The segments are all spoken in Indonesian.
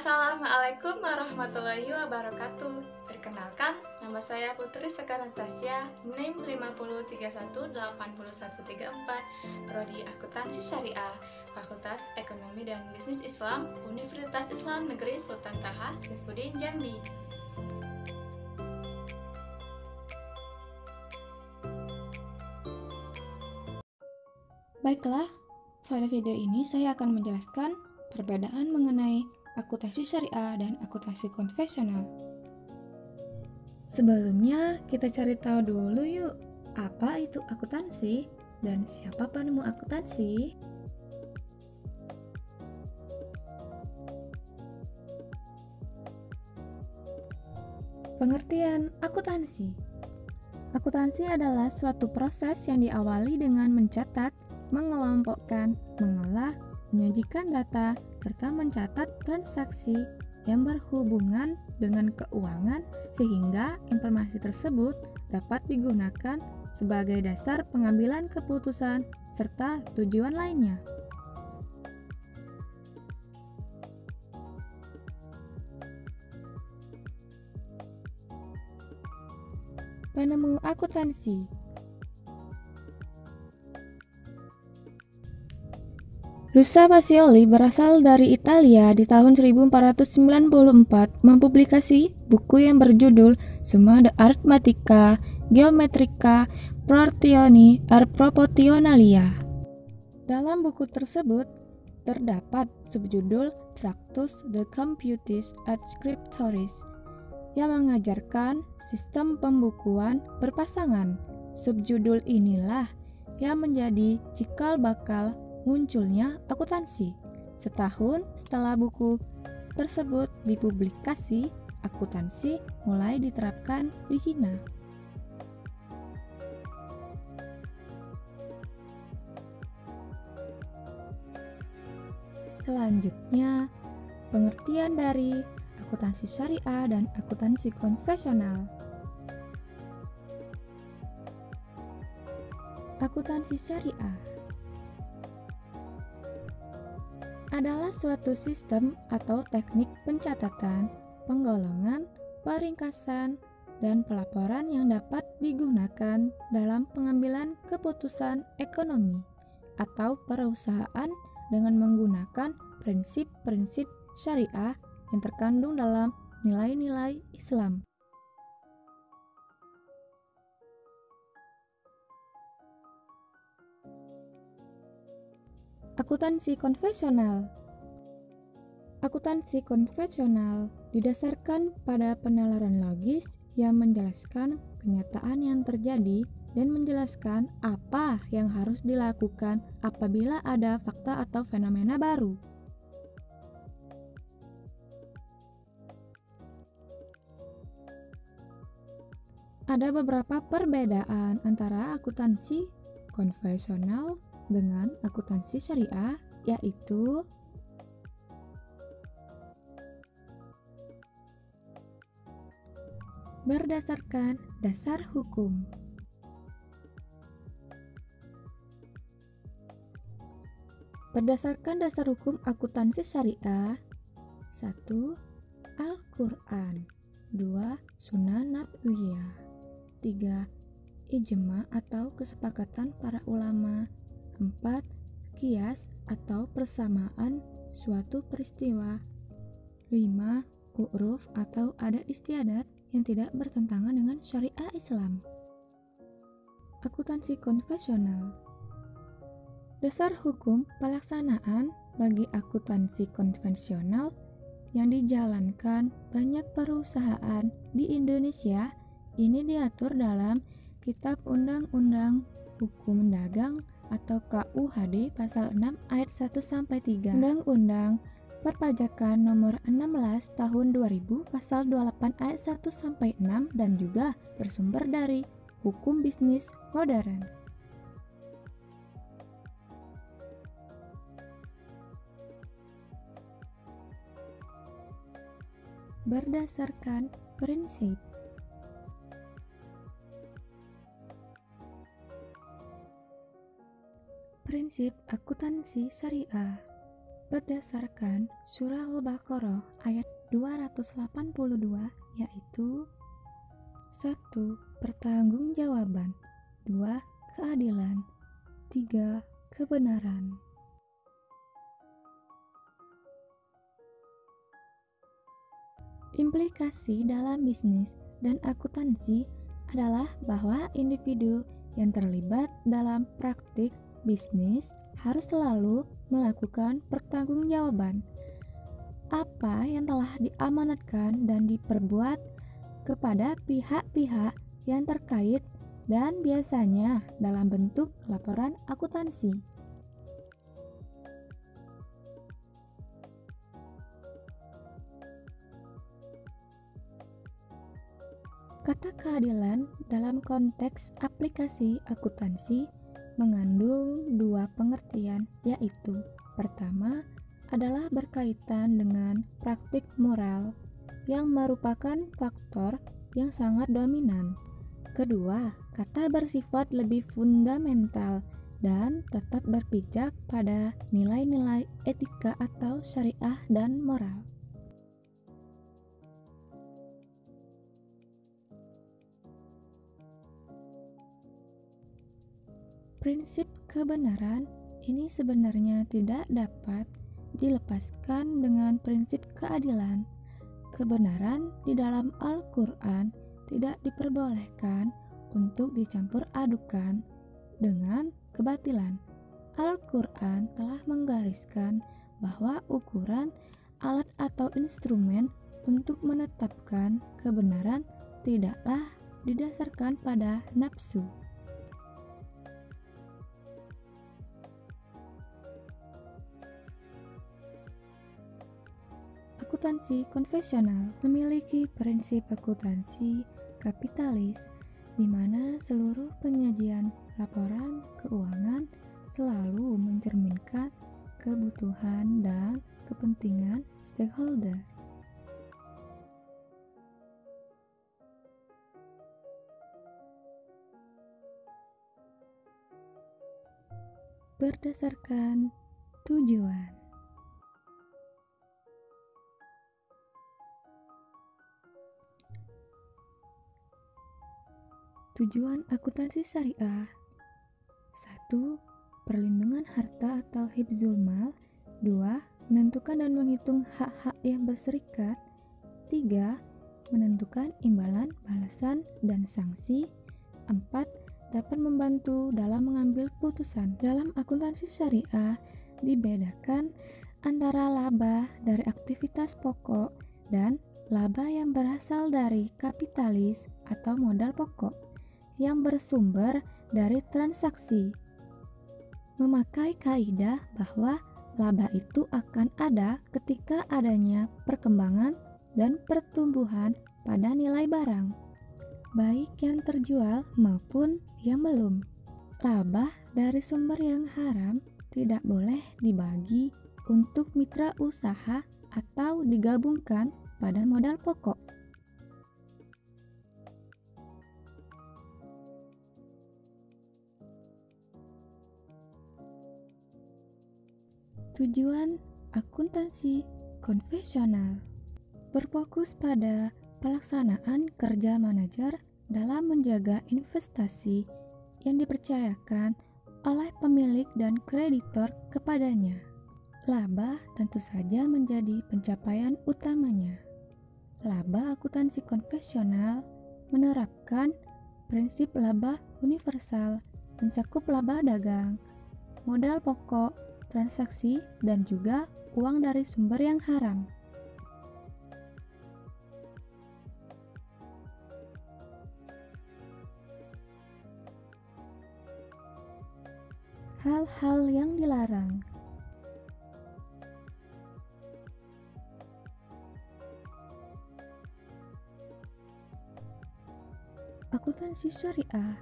Assalamualaikum warahmatullahi wabarakatuh. Perkenalkan, nama saya Putri Sekar Natasha, NIM 50318134, Prodi Akuntansi Syariah, Fakultas Ekonomi dan Bisnis Islam, Universitas Islam Negeri Sultan Taha, Saifuddin, Jambi. Baiklah, pada video ini saya akan menjelaskan perbedaan mengenai akuntansi syariah dan akuntansi konvensional. Sebelumnya, kita cari tahu dulu yuk, apa itu akuntansi dan siapa penemu akuntansi? Pengertian akuntansi. Akuntansi adalah suatu proses yang diawali dengan mencatat, mengelompokkan, mengolah, menyajikan data, serta mencatat transaksi yang berhubungan dengan keuangan sehingga informasi tersebut dapat digunakan sebagai dasar pengambilan keputusan serta tujuan lainnya. Penemu akuntansi. Luca Pacioli berasal dari Italia di tahun 1494, mempublikasi buku yang berjudul Summa de Arithmetica Geometrica Portioni et Proportionalia. Dalam buku tersebut terdapat subjudul Tractus de Computis et Scriptoris yang mengajarkan sistem pembukuan berpasangan. Subjudul inilah yang menjadi cikal bakal munculnya akuntansi. Setahun setelah buku tersebut dipublikasi, akuntansi mulai diterapkan di Cina. Selanjutnya, pengertian dari akuntansi syariah dan akuntansi konvensional. Akuntansi syariah adalah suatu sistem atau teknik pencatatan, penggolongan, peringkasan, dan pelaporan yang dapat digunakan dalam pengambilan keputusan ekonomi atau perusahaan dengan menggunakan prinsip-prinsip syariah yang terkandung dalam nilai-nilai Islam. Akuntansi konvensional. Akuntansi konvensional didasarkan pada penalaran logis yang menjelaskan kenyataan yang terjadi dan menjelaskan apa yang harus dilakukan apabila ada fakta atau fenomena baru. Ada beberapa perbedaan antara akuntansi konvensional dengan akuntansi syariah, yaitu berdasarkan dasar hukum. Berdasarkan dasar hukum akuntansi syariah: 1. Al-Quran, 2. Sunnah Nabawiyah, 3. Ijma atau kesepakatan para ulama, 4. Qiyas atau persamaan suatu peristiwa, 5. Uruf atau adat istiadat yang tidak bertentangan dengan syariah Islam. Akuntansi konvensional. Dasar hukum pelaksanaan bagi akuntansi konvensional yang dijalankan banyak perusahaan di Indonesia ini diatur dalam Kitab Undang-Undang Hukum Dagang atau KUHD pasal 6 ayat 1-3, Undang-Undang Perpajakan nomor 16 tahun 2000 pasal 28 ayat 1-6, dan juga bersumber dari hukum bisnis modern. Berdasarkan prinsip. Prinsip akuntansi syariah. berdasarkan Surah Al-Baqarah ayat 282, yaitu 1. Pertanggungjawaban, 2. Keadilan, 3. Kebenaran. Implikasi dalam bisnis dan akuntansi adalah bahwa individu yang terlibat dalam praktik bisnis harus selalu melakukan pertanggungjawaban apa yang telah diamanatkan dan diperbuat kepada pihak-pihak yang terkait, dan biasanya dalam bentuk laporan akuntansi. Kata keadilan dalam konteks aplikasi akuntansi mengandung dua pengertian, yaitu pertama adalah berkaitan dengan praktik moral yang merupakan faktor yang sangat dominan. Kedua, kata bersifat lebih fundamental dan tetap berpijak pada nilai-nilai etika atau syariah dan moral. Prinsip kebenaran ini sebenarnya tidak dapat dilepaskan dengan prinsip keadilan. Kebenaran di dalam Al-Quran tidak diperbolehkan untuk dicampur adukan dengan kebatilan. Al-Quran telah menggariskan bahwa ukuran alat atau instrumen untuk menetapkan kebenaran tidaklah didasarkan pada nafsu. Akuntansi konvensional memiliki prinsip akuntansi kapitalis, di mana seluruh penyajian laporan keuangan selalu mencerminkan kebutuhan dan kepentingan stakeholder. Berdasarkan tujuan. Tujuan akuntansi syariah: 1. Perlindungan harta atau hifzul mal. 2. Menentukan dan menghitung hak-hak yang berserikat. 3. Menentukan imbalan, balasan, dan sanksi. 4. Dapat membantu dalam mengambil putusan. Dalam akuntansi syariah dibedakan antara laba dari aktivitas pokok dan laba yang berasal dari kapitalis atau modal pokok yang bersumber dari transaksi. Memakai kaidah bahwa laba itu akan ada ketika adanya perkembangan dan pertumbuhan pada nilai barang, baik yang terjual maupun yang belum. Laba dari sumber yang haram tidak boleh dibagi untuk mitra usaha atau digabungkan pada modal pokok. Tujuan akuntansi konvensional berfokus pada pelaksanaan kerja manajer dalam menjaga investasi yang dipercayakan oleh pemilik dan kreditor kepadanya. Laba tentu saja menjadi pencapaian utamanya. Laba akuntansi konvensional menerapkan prinsip laba universal, mencakup laba dagang, modal pokok, transaksi, dan juga uang dari sumber yang haram. Hal-hal yang dilarang. Akuntansi syariah,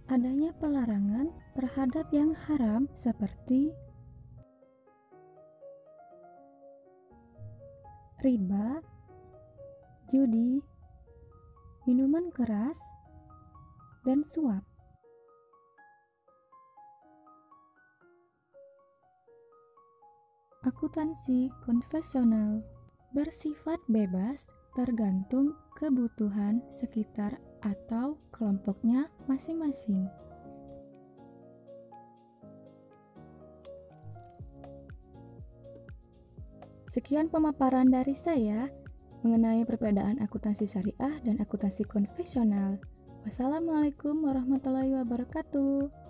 adanya pelarangan terhadap yang haram seperti riba, judi, minuman keras, dan suap. Akuntansi konvensional bersifat bebas tergantung kebutuhan sekitar atau kelompoknya masing-masing. Sekian pemaparan dari saya mengenai perbedaan akuntansi syariah dan akuntansi konvensional. Wassalamualaikum warahmatullahi wabarakatuh.